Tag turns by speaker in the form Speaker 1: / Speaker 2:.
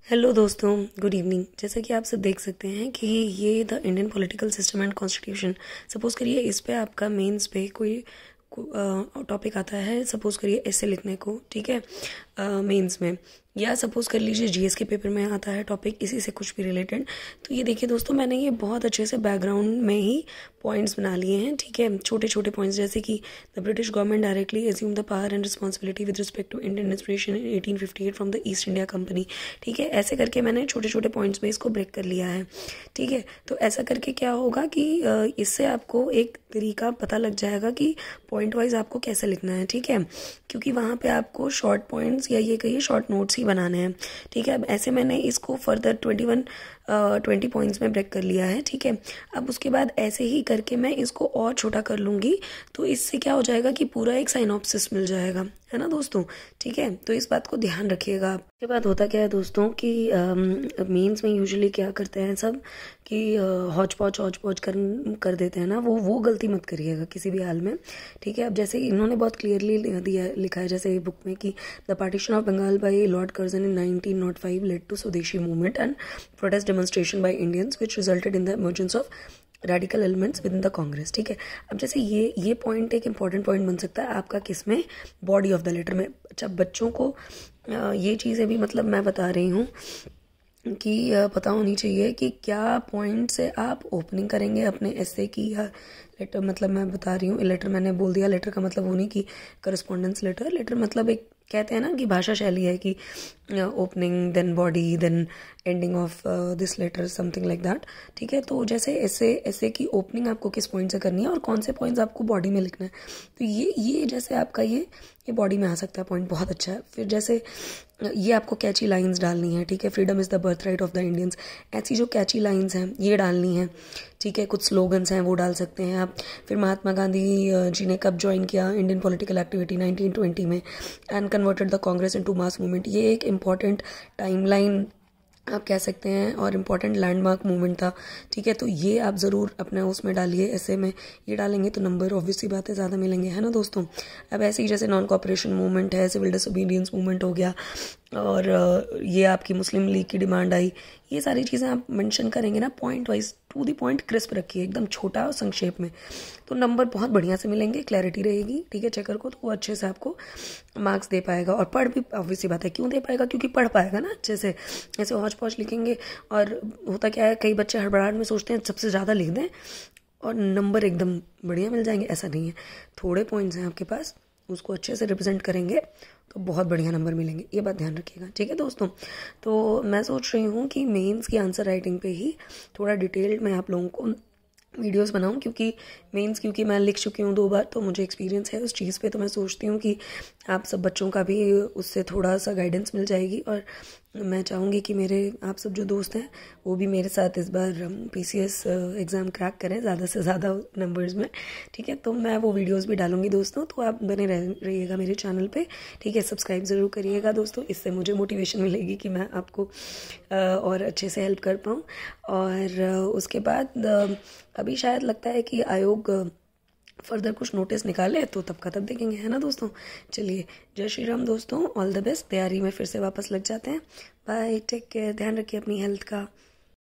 Speaker 1: Hello दोस्तों, good evening. जैसा कि आप सब देख सकते हैं कि ये the Indian political system and constitution, suppose करिए इस पे आपका मेंस पे कोई टॉपिक आता है, सपोज करिए ऐसे लिखने को, ठीक है, मेंस में, या सपोज कर लीजिए जीएस के पेपर में आता है टॉपिक इसी से कुछ भी रिलेटेड। तो ये देखिए दोस्तों, मैंने ये बहुत अच्छे से बैकग्राउंड में ही पॉइंट्स बना लिए हैं, ठीक है, छोटे छोटे पॉइंट्स, जैसे कि the British government directly assume the power and responsibility with respect to Indian administration in 1858 from the East India Company. ठीक है, ऐसे करके मैंने छोटे छोटे पॉइंट्स में इसको ब्रेक कर लिया है। ठीक है, तो ऐसा करके क्या होगा कि इससे आपको एक तरीका पता लग जाएगा कि पॉइंट वाइज आपको कैसे लिखना है। ठीक है, क्योंकि वहाँ पे आपको शॉर्ट पॉइंट्स या ये कहिए शॉर्ट नोट्स ही बनाने हैं। ठीक है, अब ऐसे मैंने इसको फर्दर 20 पॉइंट्स में ब्रेक कर लिया है। ठीक है, अब उसके बाद ऐसे ही करके मैं इसको और छोटा कर लूँगी, तो इससे क्या हो जाएगा कि पूरा एक साइनॉप्सिस मिल जाएगा, है ना दोस्तों। ठीक है, तो इस बात को ध्यान रखिएगा आप। ये बात होता क्या है दोस्तों कि मेंस में यूजुअली क्या करते हैं सब कि हौच पौच कर देते हैं ना, वो गलती मत करिएगा किसी भी हाल में। ठीक है, अब जैसे इन्होंने बहुत क्लियरली लिखा है जैसे बुक में कि the partition of Bengal by Lord Curzon in 1905 led to Swadeshi movement and protest demonstration by Indians which resulted in the emergence of radical elements within the Congress. ठीक है, अब जैसे ये पॉइंट एक इंपॉर्टेंट पॉइंट बन सकता है आपका किस में, बॉडी ऑफ द लेटर में। अच्छा, बच्चों को ये चीज़ें भी मतलब मैं बता रही हूँ कि पता होनी चाहिए कि क्या पॉइंट से आप ओपनिंग करेंगे अपने ऐसे की, या लेटर, मतलब मैं बता रही हूँ, लेटर मैंने बोल दिया, लेटर का मतलब वो नहीं कि करस्पॉन्डेंस लेटर। लेटर मतलब एक कहते हैं ना कि भाषा शैली है कि opening then body then ending of this letter, something like that. ठीक है, तो जैसे ऐसे की ओपनिंग आपको किस पॉइंट से करनी है और कौन से पॉइंट्स आपको बॉडी में लिखना है, तो ये जैसे आपका ये बॉडी में आ सकता है पॉइंट, बहुत अच्छा है। फिर जैसे ये आपको कैची लाइंस डालनी है। ठीक है, freedom is the birth right of the Indians, ऐसी जो कैची लाइंस हैं ये डालनी है। ठीक है, कुछ स्लोगन्स हैं वो डाल सकते हैं आप। फिर महात्मा गांधी जी ने कब ज्वाइन किया इंडियन पॉलिटिकल एक्टिविटी, 1920 में, and converted the Congress into mass movement. ये एक इम्पॉर्टेंट टाइमलाइन आप कह सकते हैं और इम्पॉर्टेंट लैंडमार्क मूवमेंट था। ठीक है, तो ये आप ज़रूर अपने उसमें डालिए, ऐसे में ये डालेंगे तो नंबर ऑब्वियसली बात है ज़्यादा मिलेंगे, है ना दोस्तों। अब ऐसे ही जैसे नॉन कॉपरेशन मूवमेंट है, सिविल डिसोबीडियंस मूवमेंट हो गया, और ये आपकी मुस्लिम लीग की डिमांड आई, ये सारी चीज़ें आप मेंशन करेंगे ना point wise, to the point, crisp रखिए, एकदम छोटा और संक्षेप में, तो नंबर बहुत बढ़िया से मिलेंगे, क्लैरिटी रहेगी। ठीक है, चेकर को तो वो अच्छे से आपको मार्क्स दे पाएगा, और पढ़ भी ऑब्वियसली बात है क्यों दे पाएगा, क्योंकि पढ़ पाएगा ना अच्छे से। ऐसे हौच पौच लिखेंगे और होता क्या है, कई बच्चे हड़बड़ाहट में सोचते हैं सबसे ज़्यादा लिख दें और नंबर एकदम बढ़िया मिल जाएंगे, ऐसा नहीं है। थोड़े पॉइंट्स हैं आपके पास, उसको अच्छे से रिप्रेजेंट करेंगे तो बहुत बढ़िया नंबर मिलेंगे, ये बात ध्यान रखिएगा। ठीक है दोस्तों, तो मैं सोच रही हूँ कि मेंस की आंसर राइटिंग पे ही थोड़ा डिटेल्ड मैं आप लोगों को वीडियोस बनाऊं, क्योंकि मैं लिख चुकी हूँ 2 बार, तो मुझे एक्सपीरियंस है उस चीज़ पे। तो मैं सोचती हूँ कि आप सब बच्चों का भी उससे थोड़ा सा गाइडेंस मिल जाएगी, और मैं चाहूँगी कि मेरे आप सब जो दोस्त हैं वो भी मेरे साथ इस बार पीसीएस एग्ज़ाम क्रैक करें ज़्यादा से ज़्यादा नंबर्स में। ठीक है, तो मैं वो वीडियोस भी डालूंगी दोस्तों, तो आप बने रहिएगा मेरे चैनल पे। ठीक है, सब्सक्राइब ज़रूर करिएगा दोस्तों, इससे मुझे मोटिवेशन मिलेगी कि मैं आपको और अच्छे से हेल्प कर पाऊँ। और उसके बाद अभी शायद लगता है कि आयोग फर्दर कुछ नोटिस निकाले, तो तब का तब देखेंगे, है ना दोस्तों। चलिए, जय श्री राम दोस्तों, ऑल द बेस्ट। तैयारी में फिर से वापस लग जाते हैं। बाय, टेक केयर, ध्यान रखिए अपनी हेल्थ का।